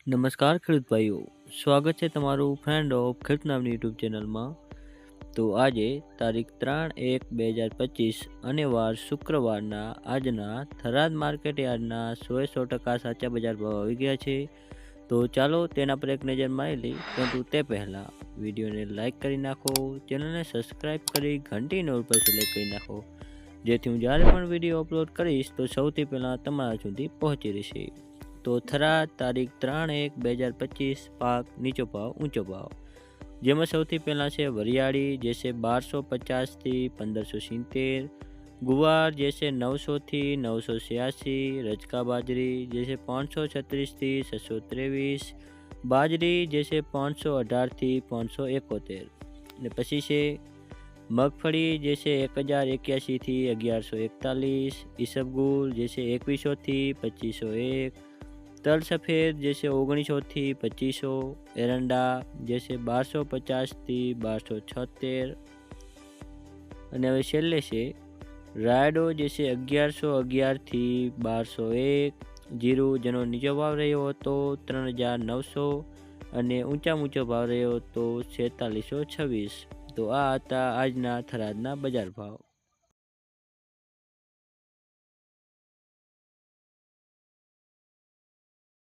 નમસ્કાર ખેડૂત ભાઈઓ, સ્વાગત છે તમારું ફ્રેન્ડ ઓફ ખેડૂત નામની યુટ્યુબ ચેનલમાં. તો આજે તારીખ 3/1/2025 અને વાર શુક્રવારના આજના થરાદ માર્કેટ યાર્ડના 100% સાચા બજાર ભાવ આવી ગયા છે. તો ચાલો તેના પર એક નજર મારી લઈ, પરંતુ તે પહેલાં વિડીયોને લાઇક કરી નાખો, ચેનલને સબસ્ક્રાઈબ કરી ઘંટીને ઓલ પર સિલેક્ટ કરી નાખો, જેથી હું જ્યારે પણ વિડીયો અપલોડ કરીશ તો સૌથી પહેલાં તમારા સુધી પહોંચી રહેશે. તો થરાદ તારીખ 3/1/2025 પાક નીચો ભાવ ઊંચો ભાવ, જેમાં સૌથી પહેલાં છે વરિયાળી જે છે 1250 થી 1570, ગુવાર જે છે 900 થી 986, રજકા બાજરી જે છે 536 થી 623, બાજરી જે છે 518 થી 571, અને પછી છે મગફળી જે છે 1081 થી 1141, ઈસબગુલ જે છે 2100 થી 2501, તલ સફેદ જે છે 1900 થી 2500, એરંડા જે છે 1250 થી 1276, અને હવે છેલ્લે છે રાયડો જે છે 1111 થી 1201, જીરું જેનો નીચો ભાવ રહ્યો હતો 3900 અને ઊંચો ભાવ રહ્યો હતો 4626. તો આ હતા આજના થરાદના બજાર ભાવ.